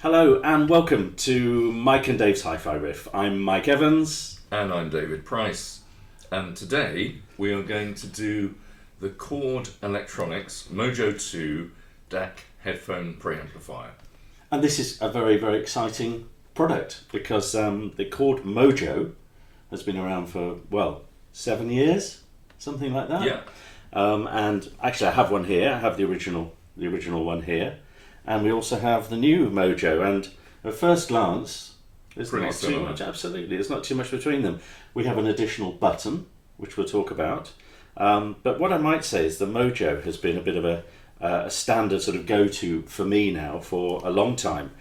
Hello and welcome to Mike and Dave's Hi-Fi Riff. I'm Mike Evans. And I'm David Price. And today we are going to do the Chord Electronics Mojo 2 DAC headphone preamplifier. And this is a very, very exciting product because the Chord Mojo has been around for, 7 years, something like that. Yeah. And actually I have one here, I have the original one here. And we also have the new Mojo, and at first glance, there's Pretty not similar. too much, absolutely, there's not too much between them. We have an additional button, which we'll talk about. But what I might say is the Mojo has been a bit of a standard sort of go-to for me now for a long time.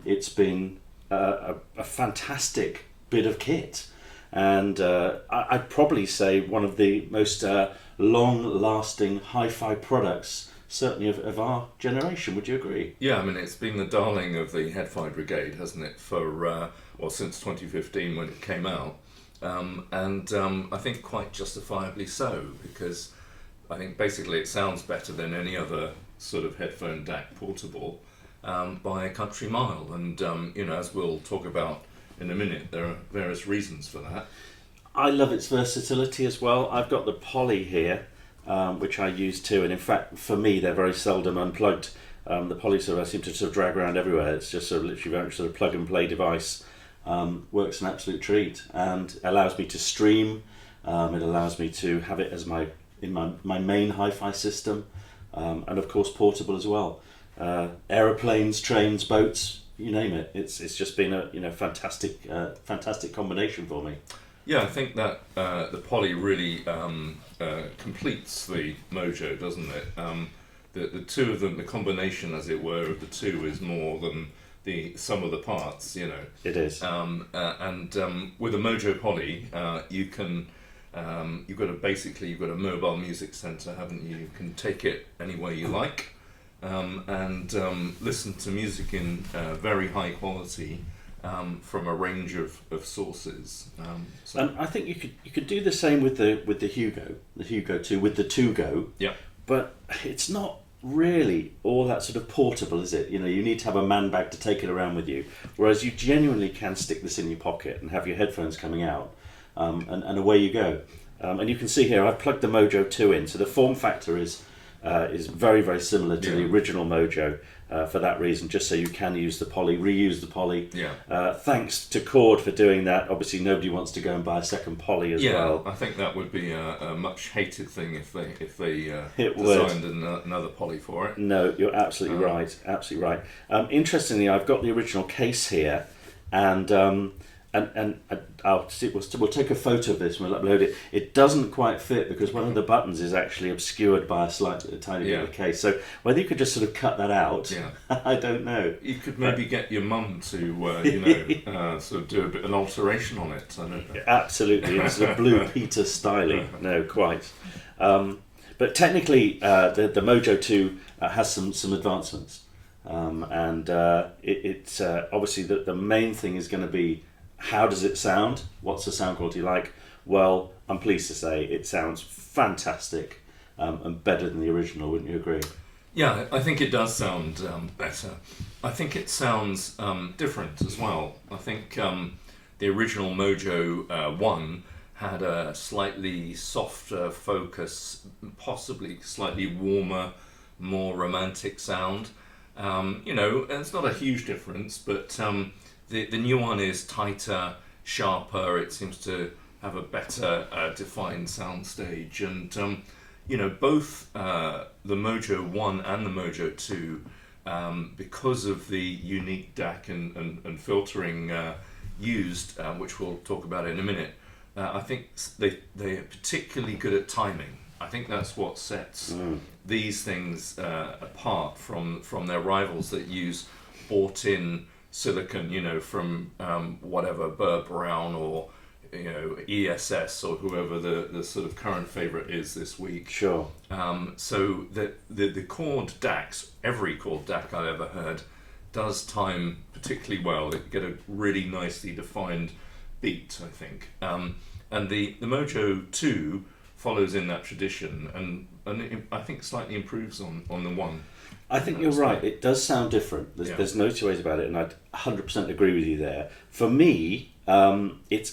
It's been a fantastic bit of kit. And I'd probably say one of the most long-lasting hi-fi products, certainly of our generation. Would you agree? Yeah, I mean, it's been the darling of the Headphone Brigade, hasn't it, for, since 2015 when it came out. I think quite justifiably so, because I think basically it sounds better than any other sort of headphone DAC portable by a country mile. And, as we'll talk about in a minute, there are various reasons for that. I love its versatility as well. I've got the Poly here, which I use too, and in fact for me they're very seldom unplugged. The Poly sort of I seem to sort of drag around everywhere. It's just sort of literally very much sort of plug and play device. Works an absolute treat and allows me to stream. It allows me to have it as my main hi-fi system, and of course portable as well. Aeroplanes, trains, boats, you name it. It's just been a fantastic combination for me. Yeah, I think that the Poly really completes the Mojo, doesn't it? The two of them, the combination, as it were, of the two is more than the sum of the parts. It is. With a Mojo Poly, you can you've got a mobile music center, haven't you? You can take it anywhere you like, and listen to music in very high quality. From a range of sources. And I think you could do the same with the Hugo 2, with the 2Go. Yeah. But it's not really all that sort of portable, is it? You need to have a man bag to take it around with you. Whereas you genuinely can stick this in your pocket and have your headphones coming out, and away you go. And you can see here I've plugged the Mojo 2 in, so the form factor is very, very similar to the original Mojo. For that reason, just so you can use the Poly, reuse the Poly. Yeah. Thanks to Chord for doing that. Obviously, nobody wants to go and buy a second Poly as well. Yeah, I think that would be a much hated thing if they It designed another Poly for it. No, you're absolutely right. Absolutely right. Interestingly, I've got the original case here, and I'll see, we'll take a photo of this and we'll upload it. It doesn't quite fit because one of the buttons is actually obscured by a tiny bit of the case. So whether you could just sort of cut that out, I don't know. You could maybe get your mum to, sort of do an alteration on it. I don't know. Absolutely, it's a Blue Peter styling. No, quite. But technically, the Mojo 2 has some advancements, and it's obviously the main thing is going to be, how does it sound? What's the sound quality like? Well, I'm pleased to say it sounds fantastic, and better than the original, wouldn't you agree? Yeah, I think it does sound better. I think it sounds different as well. I think the original Mojo 1 had a slightly softer focus, possibly slightly warmer, more romantic sound. It's not a huge difference, but the new one is tighter, sharper. It seems to have a better defined sound stage, and both the Mojo 1 and the Mojo 2, because of the unique DAC and filtering used, which we'll talk about in a minute, I think they are particularly good at timing. I think that's what sets these things apart from their rivals that use bought-in silicon, from whatever Burr Brown or ESS or whoever the sort of current favorite is this week. Sure. So the Chord DACs, every Chord DAC I've ever heard, does time particularly well. They get a really nicely defined beat, I think. And the Mojo 2 follows in that tradition, and I think slightly improves on the one. I think you're right. It does sound different. There's no two ways about it, and I 100% agree with you there. For me, it's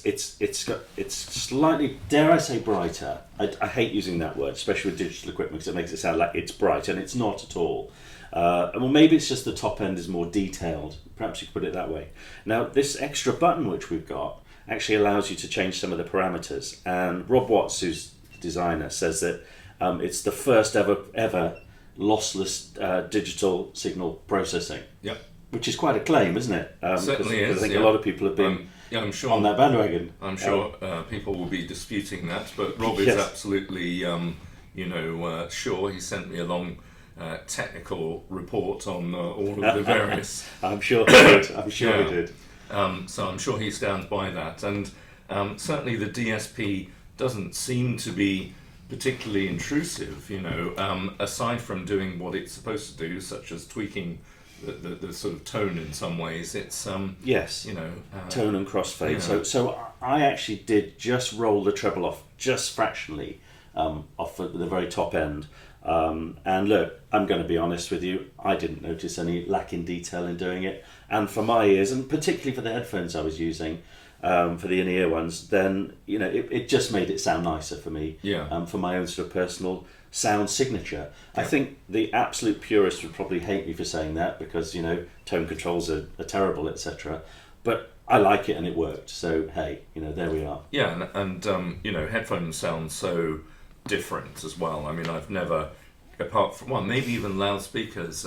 slightly, dare I say, brighter. I hate using that word, especially with digital equipment, because it makes it sound like it's bright, and it's not at all. Well, maybe it's just the top end is more detailed. Perhaps you could put it that way. Now, this extra button which we've got actually allows you to change some of the parameters. And Rob Watts, who's the designer, says that it's the first ever lossless digital signal processing. Yep. Which is quite a claim, isn't it? Certainly is. I think a lot of people have been I'm sure, on that bandwagon. I'm sure people will be disputing that, but Rob is absolutely, sure. He sent me a long technical report on all of the various. I'm sure he did. He did. So I'm sure he stands by that, and certainly the DSP doesn't seem to be particularly intrusive. Aside from doing what it's supposed to do, such as tweaking the sort of tone in some ways, it's tone and crossfade. So I actually did just roll the treble off just fractionally off at the very top end. And look, I'm going to be honest with you, I didn't notice any lack in detail in doing it. And for my ears, and particularly for the headphones I was using, for the in-ear ones, then it just made it sound nicer for me. For my own sort of personal sound signature. I think the absolute purist would probably hate me for saying that, because tone controls are terrible, etc. But I like it and it worked. So hey, there we are. Yeah, and headphones sound so different as well. I mean, I've never, apart from maybe even loudspeakers,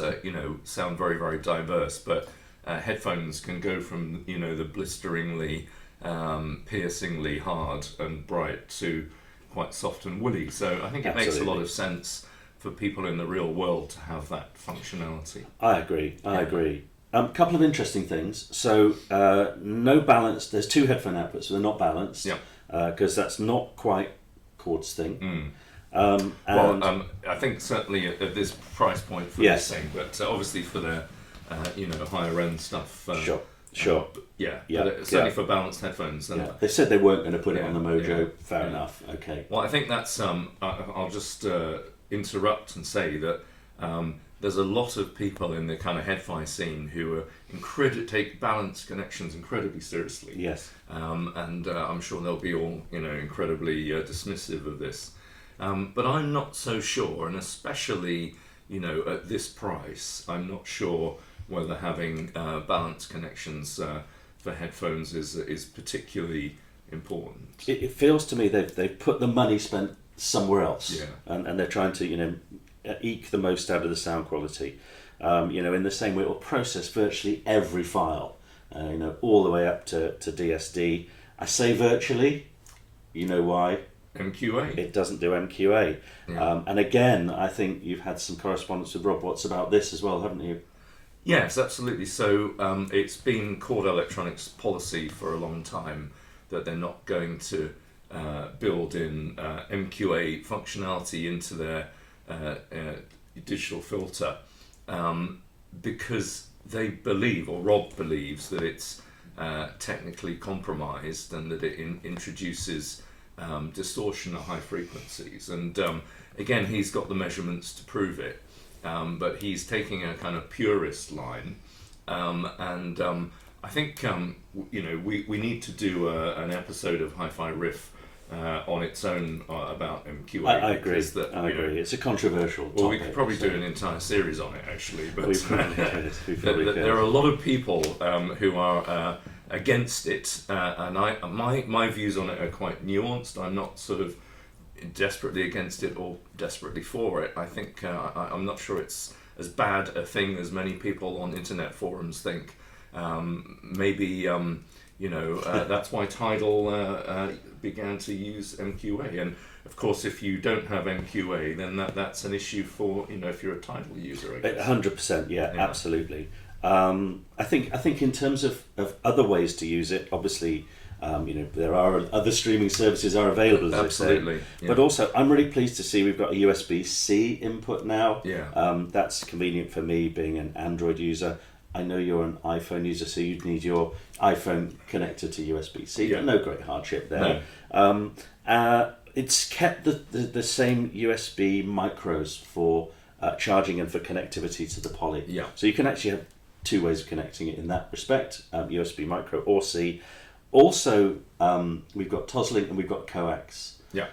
sound very, very diverse. But headphones can go from the blisteringly, piercingly hard and bright to quite soft and woolly. So I think it makes a lot of sense for people in the real world to have that functionality. I agree. Couple of interesting things. So no balance. There's two headphone outputs, so they're not balanced. Because that's not quite Chord's thing. I think certainly at this price point for this thing, but obviously for the higher end stuff. Sure. But certainly for balanced headphones. Then they said they weren't going to put it on the Mojo. Fair enough. Okay. Well, I think that's. I'll just interrupt and say that there's a lot of people in the kind of Head-Fi scene who take balanced connections incredibly seriously. Yes. And I'm sure they'll be all incredibly dismissive of this. But I'm not so sure, and especially at this price, I'm not sure whether having balanced connections for headphones is particularly important. It feels to me they've put the money spent somewhere else, and they're trying to eke the most out of the sound quality. In the same way, it will process virtually every file, all the way up to DSD. I say virtually, why? MQA. It doesn't do MQA. And again, I think you've had some correspondence with Rob Watts about this as well, haven't you? Yes, absolutely. So it's been Chord Electronics' policy for a long time that they're not going to build in MQA functionality into their digital filter because they believe, or Rob believes, that it's technically compromised and that it introduces distortion at high frequencies. And again, he's got the measurements to prove it. But he's taking a kind of purist line, and I think we need to do an episode of Hi-Fi Riff on its own about MQA. I agree. I agree. It's a controversial topic. Well, we could probably do an entire series on it, actually. But we probably could. There are a lot of people who are against it, and my views on it are quite nuanced. I'm not sort of desperately against it or desperately for it. I think I'm not sure it's as bad a thing as many people on internet forums think. Maybe that's why Tidal began to use MQA, and of course if you don't have MQA, then that's an issue for if you're a Tidal user, I guess. 100%, yeah, absolutely. I think in terms of other ways to use it, obviously there are other streaming services are available, as absolutely, I say. But also, I'm really pleased to see we've got a USB-C input now. That's convenient for me, being an Android user. I know you're an iPhone user, so you'd need your iPhone connected to USB-C. No great hardship there. No. it's kept the same USB micros for charging and for connectivity to the poly. Yeah. So you can actually have two ways of connecting it in that respect, USB micro or C. Also, we've got Toslink and we've got coax. Yeah.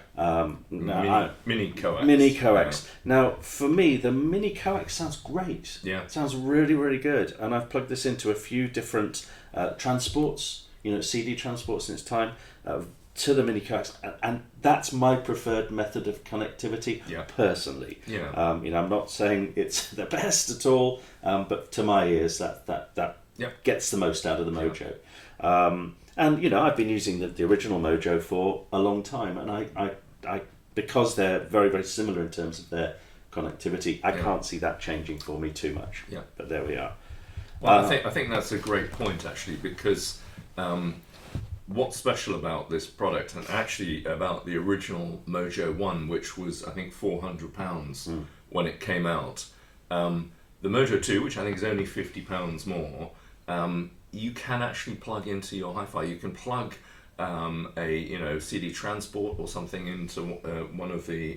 Mini coax. Mini coax. Now, for me, the mini coax sounds great. Yeah. It sounds really, really good. And I've plugged this into a few different transports, CD transports in its time, to the mini coax. And that's my preferred method of connectivity, personally. Yeah. I'm not saying it's the best at all, but to my ears, that gets the most out of the Mojo. And I've been using the original Mojo for a long time, and I because they're very, very similar in terms of their connectivity, I can't see that changing for me too much. Yeah. But there we are. Well, I think that's a great point, actually, because what's special about this product, and actually about the original Mojo 1, which was I think £400 when it came out, the Mojo 2, which I think is only £50 more. You can actually plug into your Hi-Fi. You can plug a CD transport or something into one of the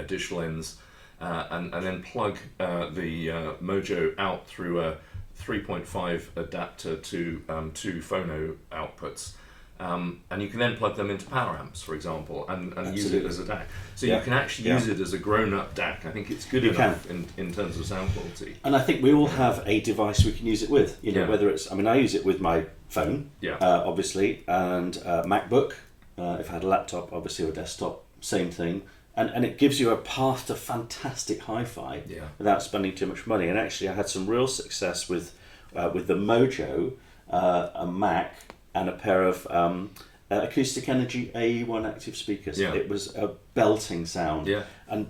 digital ends, and then plug the Mojo out through a 3.5 adapter to two phono outputs. And you can then plug them into power amps, for example, and use it as a DAC. So you can actually use it as a grown-up DAC. I think it's good enough in terms of sound quality. And I think we all have a device we can use it with. Whether it's, I use it with my phone, obviously, and MacBook. If I had a laptop, obviously, or desktop, same thing. And it gives you a path to fantastic hi-fi without spending too much money. And actually, I had some real success with the Mojo, a Mac, and a pair of Acoustic Energy AE1 active speakers. Yeah. It was a belting sound. Yeah. And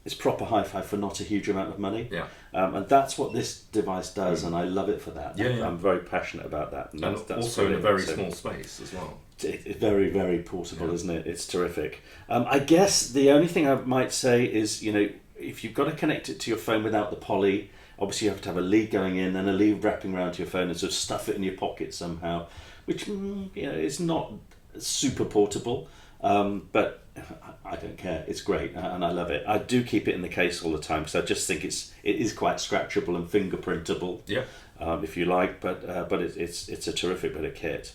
it's proper hi-fi for not a huge amount of money. Yeah. And that's what this device does, and I love it for that. Yeah. I'm very passionate about that. And that's also in a very small space as well. It's very, very portable, isn't it? It's terrific. I guess the only thing I might say is, if you've got to connect it to your phone without the poly, obviously you have to have a lead going in and a lead wrapping around to your phone and sort of stuff it in your pocket somehow, which is not super portable, but I don't care. It's great and I love it. I do keep it in the case all the time because I just think it is quite scratchable and fingerprintable, if you like. But it's a terrific bit of kit.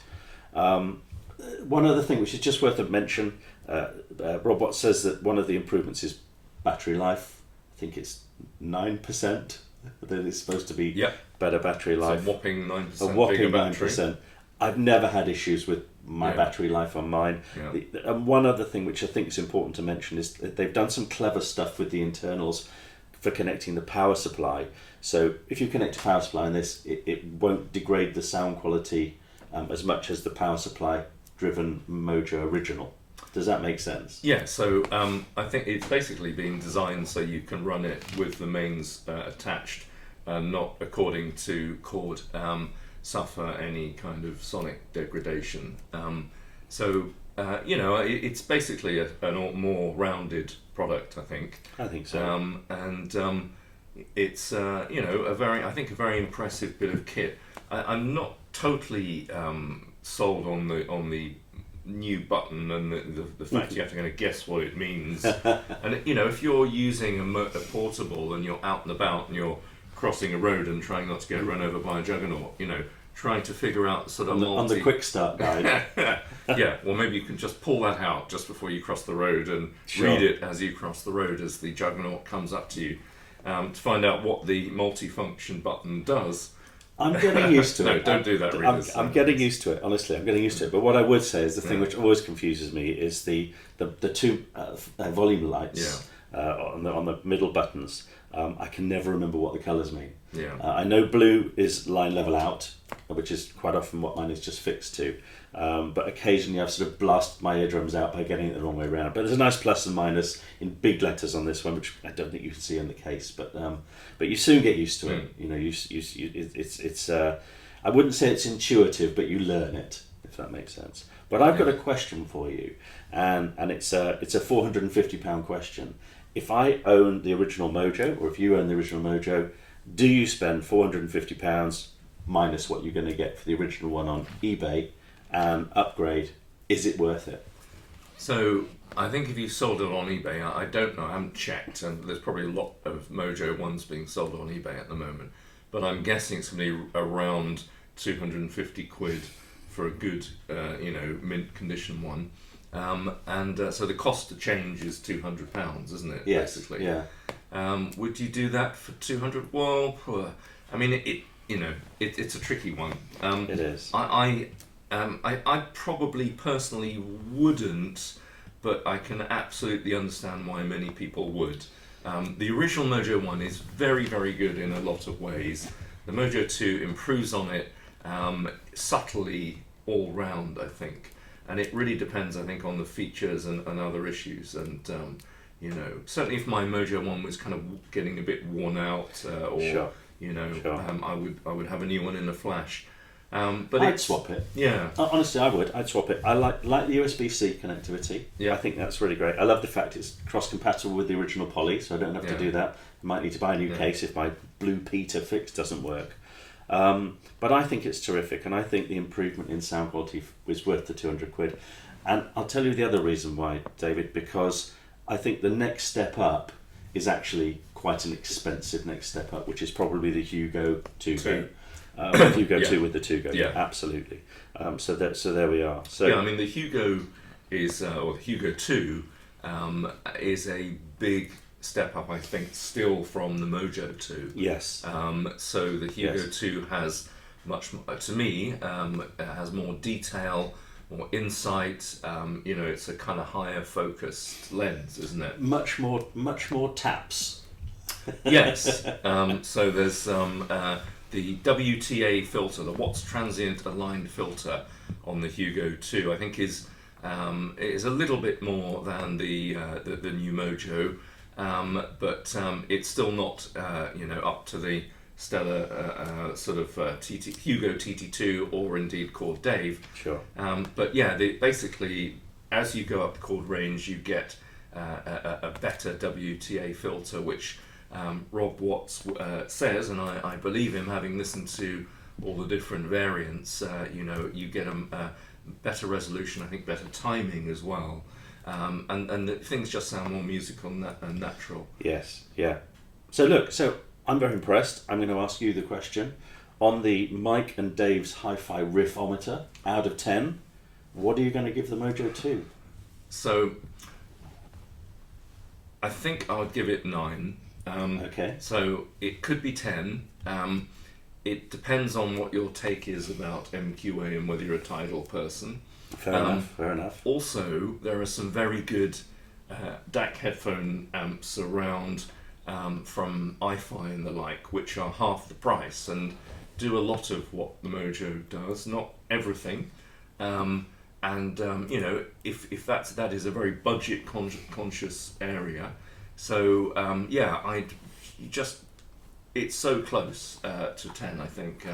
One other thing which is just worth a mention, Rob Watt says that one of the improvements is battery life. I think it's 9% that it's supposed to be better battery life. So a whopping 9%. A whopping bigger 9%. Battery. I've never had issues with my battery life on mine. Yeah. And one other thing which I think is important to mention is that they've done some clever stuff with the internals for connecting the power supply. So if you connect a power supply on this, it won't degrade the sound quality as much as the power supply driven Mojo original. Does that make sense? Yeah, so I think it's basically been designed so you can run it with the mains attached, not according to Chord, suffer any kind of sonic degradation. It's basically a more rounded product, I think. I think so. It's a very impressive bit of kit. I'm not totally sold on the new button and the fact you have to kind of guess what it means. And if you're using a portable and you're out and about and you're crossing a road and trying not to get run over by a juggernaut, trying to figure out sort of on the quick start guide. Well, maybe you can just pull that out just before you cross the road and read it as you cross the road as the juggernaut comes up to you, to find out what the multifunction button does. I'm getting used to it. No, don't do that. I'm getting used to it. Honestly, I'm getting used to it. But what I would say is the thing which always confuses me is the two volume lights on the middle buttons. I can never remember what the colours mean. I know blue is line level out, which is quite often what mine is just fixed to. But occasionally I've sort of blasted my eardrums out by getting it the wrong way around. But there's a nice plus and minus in big letters on this one, which I don't think you can see on the case. But you soon get used to it. It's I wouldn't say it's intuitive, but you learn it, if that makes sense. But I've got a question for you, and it's a £450 question. If I own the original Mojo, or if you own the original Mojo, do you spend £450 minus what you're going to get for the original one on eBay and upgrade? Is it worth it? So I think if you sold it on eBay, I don't know, I haven't checked, and there's probably a lot of Mojo ones being sold on eBay at the moment, but I'm guessing it's going to be around 250 quid for a good, mint condition one. So the cost to change is £200, isn't it? Yes. Basically. Yeah. Would you do that for 200? Well, I mean, it's a tricky one. It is. I probably personally wouldn't, but I can absolutely understand why many people would. The original Mojo 1 is very, very good in a lot of ways. The Mojo 2 improves on it subtly all round, I think. And it really depends, I think, on the features and other issues. And, certainly if my Mojo 1 was kind of getting a bit worn out, Sure. I would have a new one in a flash. But I'd swap it. Yeah. Honestly, I would. I'd swap it. I like the USB-C connectivity. Yeah. I think that's really great. I love the fact it's cross-compatible with the original Poly, so I don't have to do that. I might need to buy a new case if my Blue Peter fix doesn't work. But I think it's terrific, and I think the improvement in sound quality is worth the 200 quid. And I'll tell you the other reason why, David, because I think the next step up is actually quite an expensive next step up, which is probably the Hugo 2. Hugo 2 with the 2Go, absolutely. So there we are. So I mean the Hugo is, or the Hugo 2 is a big step up, I think, still from the Mojo 2. Yes. So the Hugo 2 has much more, to me, has more detail, more insight. It's a kind of higher focused lens, isn't it? Much more taps. Yes. So there's the WTA filter, the Watts Transient Aligned filter on the Hugo 2, I think is a little bit more than the new Mojo, but it's still not up to the stellar Hugo TT2 or indeed Chord Dave. Sure. But basically as you go up the chord range, you get a better WTA filter, which Rob Watts says, and I believe him, having listened to all the different variants, you get a better resolution, I think better timing as well, and things just sound more musical and natural. Yes, yeah. So I'm very impressed. I'm going to ask you the question. On the Mike and Dave's Hi-Fi Riffometer, out of 10, what are you going to give the Mojo 2? So I think I would give it 9. Okay. So it could be 10. It depends on what your take is about MQA and whether you're a Tidal person. Fair enough. Also, there are some very good DAC headphone amps around from Hi-Fi and the like, which are half the price and do a lot of what the Mojo does, not everything. If that is a very budget conscious area. So it's so close to 10. I think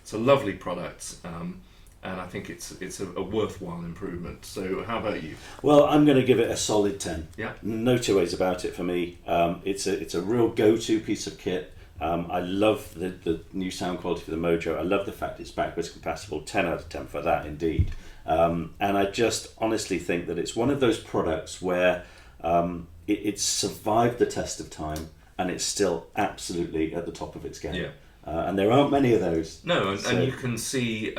it's a lovely product, and I think it's a worthwhile improvement. So how about you? Well, I'm going to give it a solid 10. Yeah. No two ways about it for me. It's a real go-to piece of kit. I love the new sound quality for the Mojo. I love the fact it's backwards compatible. 10 out of 10 for that, indeed. And I just honestly think that it's one of those products where it's survived the test of time and it's still absolutely at the top of its game. Yeah. And there aren't many of those. No, and you can see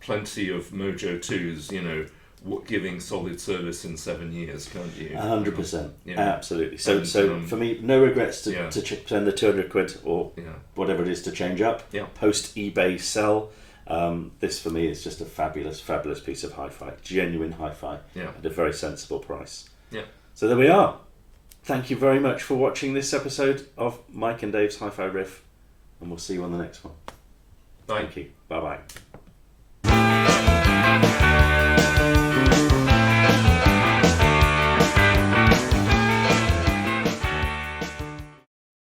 plenty of Mojo 2s, giving solid service in 7 years, can't you? 100%. Yeah. Absolutely. So for me, no regrets to spend the 200 quid or whatever it is to change up. Yeah. Post eBay sell. This for me is just a fabulous piece of hi-fi, genuine hi-fi at a very sensible price. Yeah. So there we are. Thank you very much for watching this episode of Mike and Dave's Hi-Fi Riff, and we'll see you on the next one. Bye. Thank you. Bye-bye.